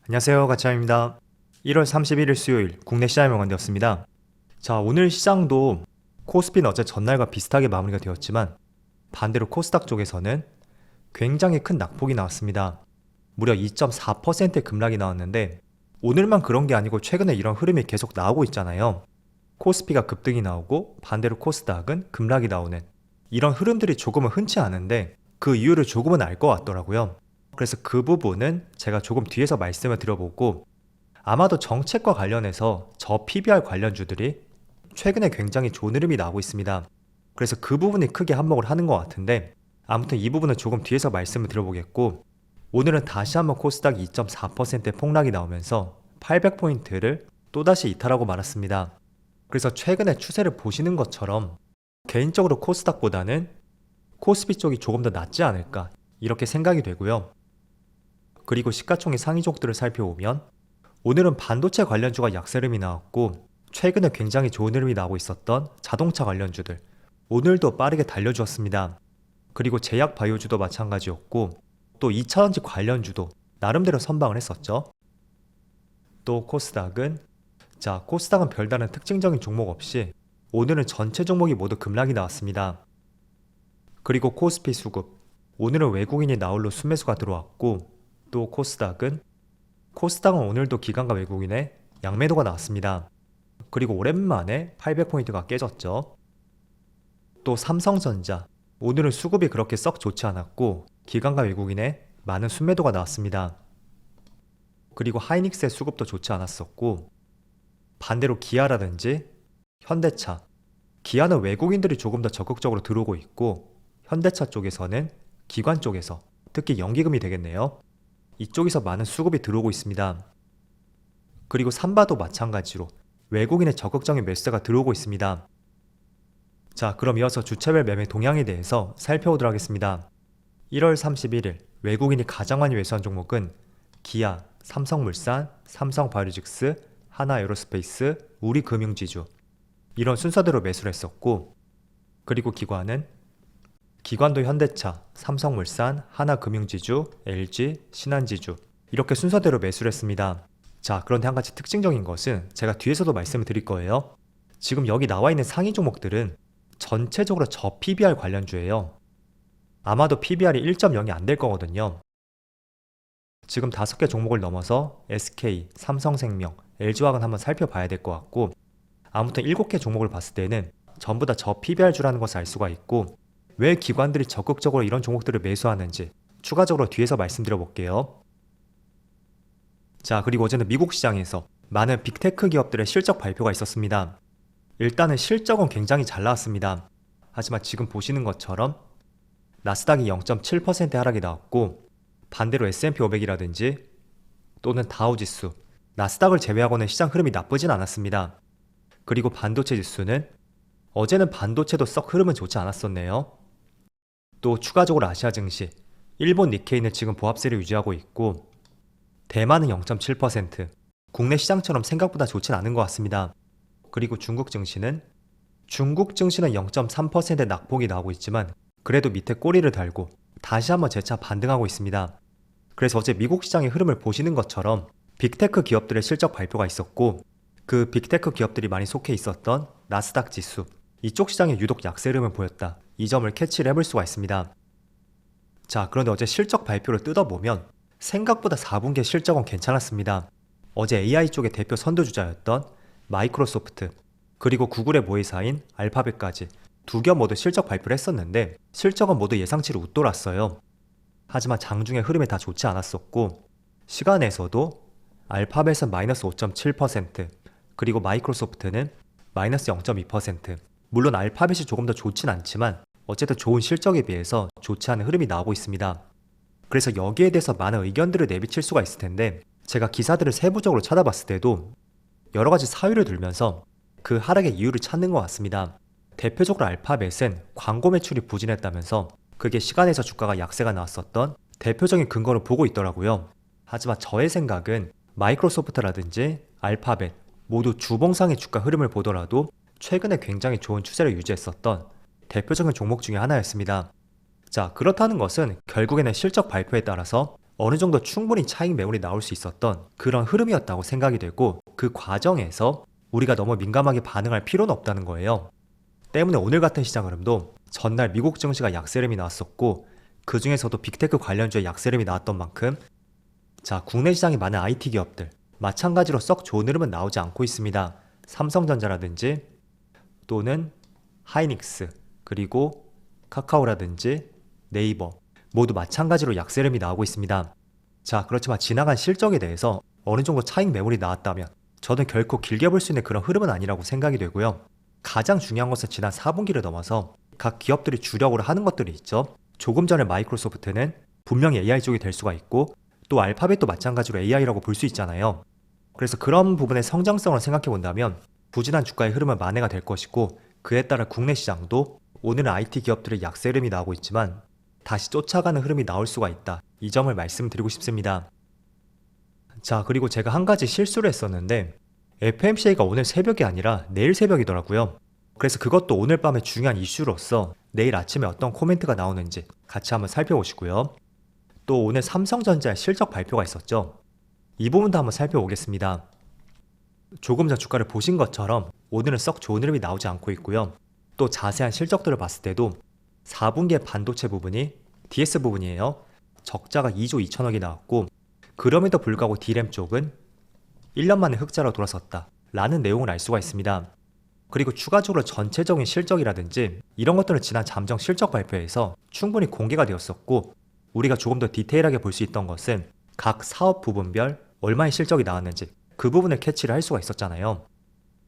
안녕하세요, 가차입니다. 1월 31일 수요일 국내 시장이 마감되었습니다. 자, 오늘 시장도 코스피는 어제 전날과 비슷하게 마무리가 되었지만 반대로 코스닥 쪽에서는 굉장히 큰 낙폭이 나왔습니다. 무려 2.4%의 급락이 나왔는데 오늘만 그런 게 아니고 최근에 이런 흐름이 계속 나오고 있잖아요. 코스피가 급등이 나오고 반대로 코스닥은 급락이 나오는 이런 흐름들이 조금은 흔치 않은데 그 이유를 조금은 알 것 같더라고요. 그래서 그 부분은 제가 조금 뒤에서 말씀을 드려보고 아마도 정책과 관련해서 저 PBR 관련주들이 최근에 굉장히 좋은 흐름이 나오고 있습니다. 그래서 그 부분이 크게 한몫을 하는 것 같은데 아무튼 이 부분은 조금 뒤에서 말씀을 드려보겠고 오늘은 다시 한번 코스닥 2.4%의 폭락이 나오면서 800포인트를 또다시 이탈하고 말았습니다. 그래서 최근에 추세를 보시는 것처럼 개인적으로 코스닥보다는 코스피 쪽이 조금 더 낫지 않을까 이렇게 생각이 되고요. 그리고 시가총액 상위 종목들을 살펴보면 오늘은 반도체 관련주가 약세 흐름이 나왔고 최근에 굉장히 좋은 흐름이 나오고 있었던 자동차 관련주들 오늘도 빠르게 달려주었습니다. 그리고 제약 바이오주도 마찬가지였고 또 2차전지 관련주도 나름대로 선방을 했었죠. 또 코스닥은 별다른 특징적인 종목 없이 오늘은 전체 종목이 모두 급락이 나왔습니다. 그리고 코스피 수급 오늘은 외국인이 나홀로 순매수가 들어왔고 또 코스닥은 오늘도 기관과 외국인의 양매도가 나왔습니다. 그리고 오랜만에 800포인트가 깨졌죠. 또 삼성전자 오늘은 수급이 그렇게 썩 좋지 않았고 기관과 외국인의 많은 순매도가 나왔습니다. 그리고 하이닉스의 수급도 좋지 않았었고 반대로 기아라든지 현대차 기아는 외국인들이 조금 더 적극적으로 들어오고 있고 현대차 쪽에서는 기관 쪽에서 특히 연기금이 되겠네요. 이쪽에서 많은 수급이 들어오고 있습니다. 그리고 삼바도 마찬가지로 외국인의 적극적인 매수세가 들어오고 있습니다. 자, 그럼 이어서 주차별 매매 동향에 대해서 살펴보도록 하겠습니다. 1월 31일 외국인이 가장 많이 매수한 종목은 기아, 삼성물산, 삼성바이오로직스, 하나에어로스페이스, 우리금융지주 이런 순서대로 매수를 했었고 그리고 기관도 현대차, 삼성물산, 하나금융지주, LG, 신한지주 이렇게 순서대로 매수를 했습니다. 자, 그런데 한 가지 특징적인 것은 제가 뒤에서도 말씀을 드릴 거예요. 지금 여기 나와 있는 상위 종목들은 전체적으로 저 PBR 관련주예요. 아마도 PBR이 1.0이 안 될 거거든요. 지금 5개 종목을 넘어서 SK, 삼성생명, LG화학은 한번 살펴봐야 될 것 같고 아무튼 7개 종목을 봤을 때는 전부 다 저 PBR주라는 것을 알 수가 있고 왜 기관들이 적극적으로 이런 종목들을 매수하는지 추가적으로 뒤에서 말씀드려 볼게요. 자, 그리고 어제는 미국 시장에서 많은 빅테크 기업들의 실적 발표가 있었습니다. 일단은 실적은 굉장히 잘 나왔습니다. 하지만 지금 보시는 것처럼 나스닥이 0.7% 하락이 나왔고 반대로 S&P 500이라든지 또는 다우지수, 나스닥을 제외하고는 시장 흐름이 나쁘진 않았습니다. 그리고 반도체 지수는 어제는 반도체도 썩 흐름은 좋지 않았었네요. 또 추가적으로 아시아 증시, 일본 니케이는 지금 보합세를 유지하고 있고 대만은 0.7%, 국내 시장처럼 생각보다 좋진 않은 것 같습니다. 그리고 중국 증시는 0.3%의 낙폭이 나오고 있지만 그래도 밑에 꼬리를 달고 다시 한번 재차 반등하고 있습니다. 그래서 어제 미국 시장의 흐름을 보시는 것처럼 빅테크 기업들의 실적 발표가 있었고 그 빅테크 기업들이 많이 속해 있었던 나스닥 지수 이쪽 시장에 유독 약세 흐름을 보였다. 이 점을 캐치를 해볼 수가 있습니다. 자, 그런데 어제 실적 발표를 뜯어보면 생각보다 4분기 실적은 괜찮았습니다. 어제 AI 쪽의 대표 선두주자였던 마이크로소프트 그리고 구글의 모의사인 알파벳까지 두 기업 모두 실적 발표를 했었는데 실적은 모두 예상치를 웃돌았어요. 하지만 장중의 흐름이 다 좋지 않았었고 시간에서도 알파벳은 마이너스 5.7% 그리고 마이크로소프트는 마이너스 0.2%. 물론 알파벳이 조금 더 좋진 않지만 어쨌든 좋은 실적에 비해서 좋지 않은 흐름이 나오고 있습니다. 그래서 여기에 대해서 많은 의견들을 내비칠 수가 있을 텐데 제가 기사들을 세부적으로 찾아봤을 때도 여러 가지 사유를 들면서 그 하락의 이유를 찾는 것 같습니다. 대표적으로 알파벳은 광고 매출이 부진했다면서 그게 시간에서 주가가 약세가 나왔었던 대표적인 근거를 보고 있더라고요. 하지만 저의 생각은 마이크로소프트라든지 알파벳 모두 주봉상의 주가 흐름을 보더라도 최근에 굉장히 좋은 추세를 유지했었던 대표적인 종목 중에 하나였습니다. 자, 그렇다는 것은 결국에는 실적 발표에 따라서 어느 정도 충분히 차익 매물이 나올 수 있었던 그런 흐름이었다고 생각이 되고 그 과정에서 우리가 너무 민감하게 반응할 필요는 없다는 거예요. 때문에 오늘 같은 시장 흐름도 전날 미국 증시가 약세름이 나왔었고 그 중에서도 빅테크 관련주의 약세름이 나왔던 만큼 자, 국내 시장에 많은 IT 기업들 마찬가지로 썩 좋은 흐름은 나오지 않고 있습니다. 삼성전자라든지 또는 하이닉스 그리고 카카오라든지 네이버 모두 마찬가지로 약세름이 나오고 있습니다. 자, 그렇지만 지나간 실적에 대해서 어느 정도 차익 매물이 나왔다면 저는 결코 길게 볼 수 있는 그런 흐름은 아니라고 생각이 되고요. 가장 중요한 것은 지난 4분기를 넘어서 각 기업들이 주력으로 하는 것들이 있죠. 조금 전에 마이크로소프트는 분명히 AI 쪽이 될 수가 있고 또 알파벳도 마찬가지로 AI라고 볼 수 있잖아요. 그래서 그런 부분의 성장성을 생각해 본다면 부진한 주가의 흐름은 만회가 될 것이고 그에 따라 국내 시장도 오늘은 IT 기업들의 약세 흐름이 나오고 있지만 다시 쫓아가는 흐름이 나올 수가 있다. 이 점을 말씀드리고 싶습니다. 자, 그리고 제가 한 가지 실수를 했었는데 FMCA가 오늘 새벽이 아니라 내일 새벽이더라고요. 그래서 그것도 오늘 밤에 중요한 이슈로서 내일 아침에 어떤 코멘트가 나오는지 같이 한번 살펴보시고요. 또 오늘 삼성전자의 실적 발표가 있었죠. 이 부분도 한번 살펴보겠습니다. 조금 전 주가를 보신 것처럼 오늘은 썩 좋은 흐름이 나오지 않고 있고요. 또 자세한 실적들을 봤을 때도 4분기의 반도체 부분이 DS 부분이에요. 적자가 2조 2천억이 나왔고 그럼에도 불구하고 D램 쪽은 1년 만에 흑자로 돌아섰다 라는 내용을 알 수가 있습니다. 그리고 추가적으로 전체적인 실적이라든지 이런 것들은 지난 잠정 실적 발표에서 충분히 공개가 되었었고 우리가 조금 더 디테일하게 볼 수 있던 것은 각 사업 부분별 얼마의 실적이 나왔는지 그 부분을 캐치를 할 수가 있었잖아요.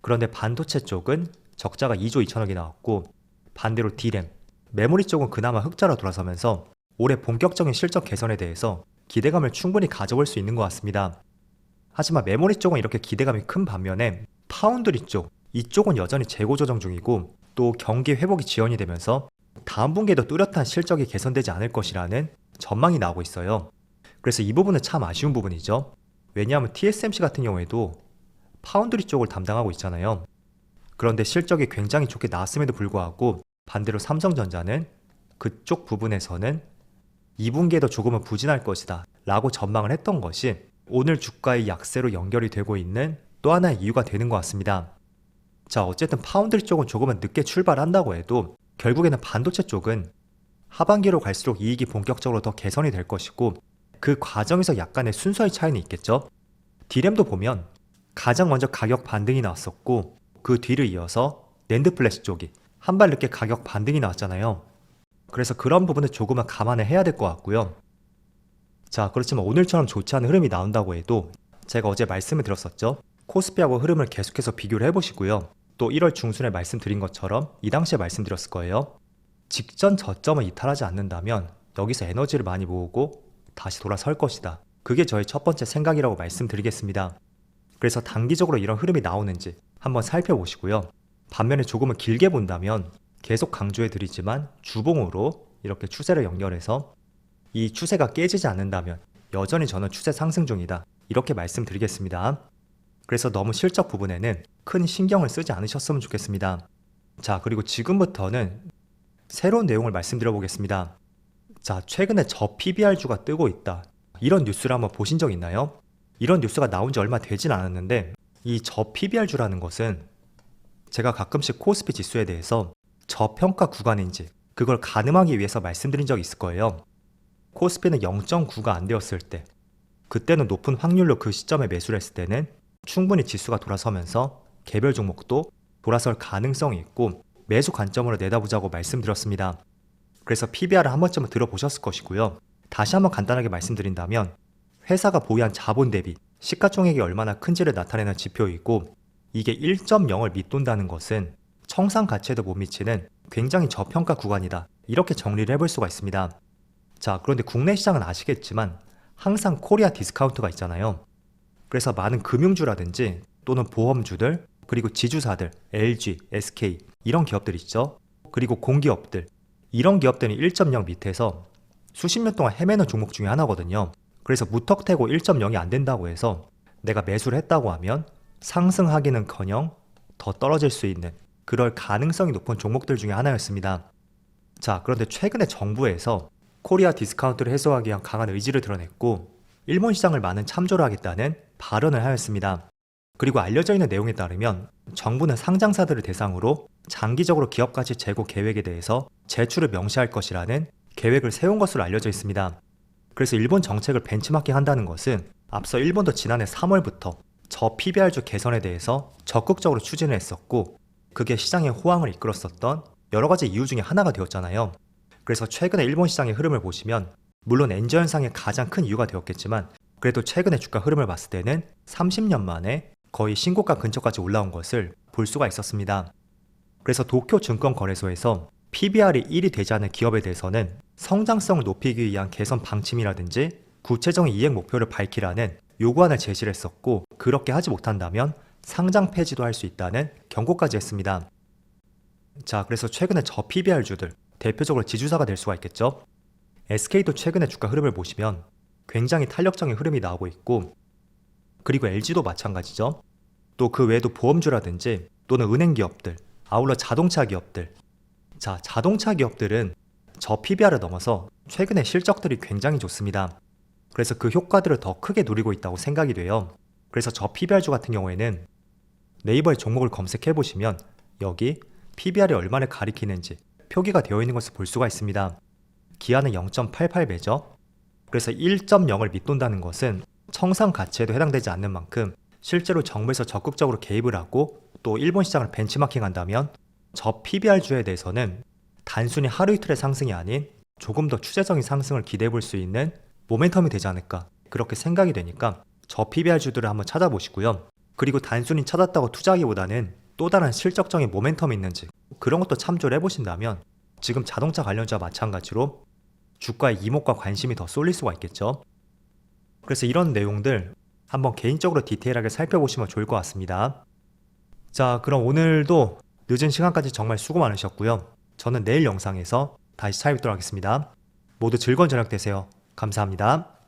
그런데 반도체 쪽은 적자가 2조 2천억이 나왔고 반대로 D램, 메모리 쪽은 그나마 흑자로 돌아서면서 올해 본격적인 실적 개선에 대해서 기대감을 충분히 가져볼 수 있는 것 같습니다. 하지만 메모리 쪽은 이렇게 기대감이 큰 반면에 파운드리 쪽, 이쪽은 여전히 재고 조정 중이고 또 경기 회복이 지연이 되면서 다음 분기에도 뚜렷한 실적이 개선되지 않을 것이라는 전망이 나오고 있어요. 그래서 이 부분은 참 아쉬운 부분이죠. 왜냐하면 TSMC 같은 경우에도 파운드리 쪽을 담당하고 있잖아요. 그런데 실적이 굉장히 좋게 나왔음에도 불구하고 반대로 삼성전자는 그쪽 부분에서는 2분기에도 조금은 부진할 것이다 라고 전망을 했던 것이 오늘 주가의 약세로 연결이 되고 있는 또 하나의 이유가 되는 것 같습니다. 자, 어쨌든 파운드리 쪽은 조금은 늦게 출발한다고 해도 결국에는 반도체 쪽은 하반기로 갈수록 이익이 본격적으로 더 개선이 될 것이고 그 과정에서 약간의 순서의 차이는 있겠죠. D램도 보면 가장 먼저 가격 반등이 나왔었고 그 뒤를 이어서 낸드 플래시 쪽이 한 발 늦게 가격 반등이 나왔잖아요. 그래서 그런 부분을 조금은 감안을 해야 될 것 같고요. 자, 그렇지만 오늘처럼 좋지 않은 흐름이 나온다고 해도 제가 어제 말씀을 드렸었죠. 코스피하고 흐름을 계속해서 비교를 해보시고요. 또 1월 중순에 말씀드린 것처럼 이 당시에 말씀드렸을 거예요. 직전 저점을 이탈하지 않는다면 여기서 에너지를 많이 모으고 다시 돌아설 것이다. 그게 저의 첫 번째 생각이라고 말씀드리겠습니다. 그래서 단기적으로 이런 흐름이 나오는지 한번 살펴보시고요. 반면에 조금은 길게 본다면 계속 강조해 드리지만 주봉으로 이렇게 추세를 연결해서 이 추세가 깨지지 않는다면 여전히 저는 추세 상승 중이다. 이렇게 말씀드리겠습니다. 그래서 너무 실적 부분에는 큰 신경을 쓰지 않으셨으면 좋겠습니다. 자, 그리고 지금부터는 새로운 내용을 말씀드려 보겠습니다. 자, 최근에 저 PBR주가 뜨고 있다. 이런 뉴스를 한번 보신 적 있나요? 이런 뉴스가 나온 지 얼마 되진 않았는데 이 저 PBR주라는 것은 제가 가끔씩 코스피 지수에 대해서 저평가 구간인지 그걸 가늠하기 위해서 말씀드린 적이 있을 거예요. 코스피는 0.9가 안 되었을 때 그때는 높은 확률로 그 시점에 매수를 했을 때는 충분히 지수가 돌아서면서 개별 종목도 돌아설 가능성이 있고 매수 관점으로 내다보자고 말씀드렸습니다. 그래서 PBR을 한 번쯤은 들어보셨을 것이고요. 다시 한번 간단하게 말씀드린다면 회사가 보유한 자본 대비 시가총액이 얼마나 큰지를 나타내는 지표이고 이게 1.0을 밑돈다는 것은 청산 가치에도 못 미치는 굉장히 저평가 구간이다. 이렇게 정리를 해볼 수가 있습니다. 자, 그런데 국내 시장은 아시겠지만 항상 코리아 디스카운트가 있잖아요. 그래서 많은 금융주라든지 또는 보험주들 그리고 지주사들 LG, SK 이런 기업들 있죠. 그리고 공기업들 이런 기업들이 1.0 밑에서 수십 년 동안 헤매는 종목 중에 하나거든요. 그래서 무턱대고 1.0이 안 된다고 해서 내가 매수를 했다고 하면 상승하기는커녕 더 떨어질 수 있는 그럴 가능성이 높은 종목들 중에 하나였습니다. 자, 그런데 최근에 정부에서 코리아 디스카운트를 해소하기 위한 강한 의지를 드러냈고 일본 시장을 많은 참조를 하겠다는 발언을 하였습니다. 그리고 알려져 있는 내용에 따르면 정부는 상장사들을 대상으로 장기적으로 기업 가치 제고 계획에 대해서 제출을 명시할 것이라는 계획을 세운 것으로 알려져 있습니다. 그래서 일본 정책을 벤치마킹 한다는 것은 앞서 일본도 지난해 3월부터 저 PBR주 개선에 대해서 적극적으로 추진을 했었고 그게 시장의 호황을 이끌었었던 여러 가지 이유 중에 하나가 되었잖아요. 그래서 최근에 일본 시장의 흐름을 보시면 물론 엔저 현상의 가장 큰 이유가 되었겠지만 그래도 최근의 주가 흐름을 봤을 때는 30년 만에 거의 신고가 근처까지 올라온 것을 볼 수가 있었습니다. 그래서 도쿄 증권거래소에서 PBR이 1이 되지 않은 기업에 대해서는 성장성을 높이기 위한 개선 방침이라든지 구체적인 이행 목표를 밝히라는 요구안을 제시를 했었고 그렇게 하지 못한다면 상장 폐지도 할 수 있다는 경고까지 했습니다. 자, 그래서 최근에 저 PBR주들 대표적으로 지주사가 될 수가 있겠죠. SK도 최근의 주가 흐름을 보시면 굉장히 탄력적인 흐름이 나오고 있고 그리고 LG도 마찬가지죠. 또 그 외에도 보험주라든지 또는 은행 기업들, 아울러 자동차 기업들. 자, 자동차 기업들은 저 PBR을 넘어서 최근에 실적들이 굉장히 좋습니다. 그래서 그 효과들을 더 크게 누리고 있다고 생각이 돼요. 그래서 저 PBR주 같은 경우에는 네이버에 종목을 검색해 보시면 여기 PBR이 얼마나 가리키는지 표기가 되어 있는 것을 볼 수가 있습니다. 기한은 0.88배죠. 그래서 1.0을 밑돈다는 것은 청산 가치에도 해당되지 않는 만큼 실제로 정부에서 적극적으로 개입을 하고 또 일본 시장을 벤치마킹 한다면 저 PBR주에 대해서는 단순히 하루 이틀의 상승이 아닌 조금 더 추세적인 상승을 기대해 볼 수 있는 모멘텀이 되지 않을까 그렇게 생각이 되니까 저 PBR주들을 한번 찾아보시고요. 그리고 단순히 찾았다고 투자하기보다는 또 다른 실적적인 모멘텀이 있는지 그런 것도 참조를 해보신다면 지금 자동차 관련주와 마찬가지로 주가의 이목과 관심이 더 쏠릴 수가 있겠죠. 그래서 이런 내용들 한번 개인적으로 디테일하게 살펴보시면 좋을 것 같습니다. 자, 그럼 오늘도 늦은 시간까지 정말 수고 많으셨고요. 저는 내일 영상에서 다시 찾아뵙도록 하겠습니다. 모두 즐거운 저녁 되세요. 감사합니다.